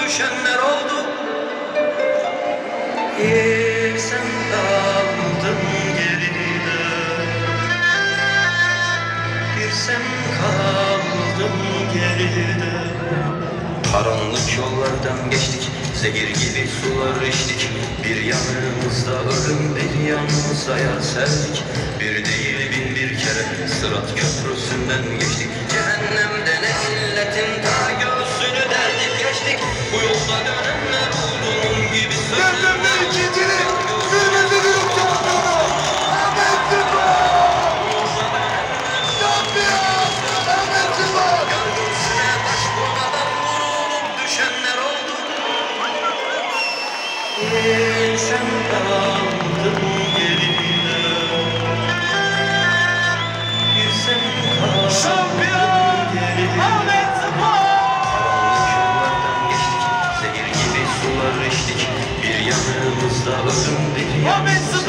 düşenler oldu. Sen kaldın geride, bir sen kaldın geride. Karanlık yollardan geçtik, zehir gibi sular içtik. Bir yanımızda ölüm, bir yanımızda yar serdik. Bir değil bin bir kere Sırat köprüsünden geçtik. Cehennemde ne illetin ta göğsünü deldik geçtik. Bu yolda dönenler oldu, mum gibi sönenler oldu. Gölgesine taş vurmadan vurulup düşenler oldu. Sen kaldın geride, bir sen kaldın geride. Karanlık yollardan geçtik, zehir gibi sular içtik. Bir yanımızda ölüm, bir yanımızda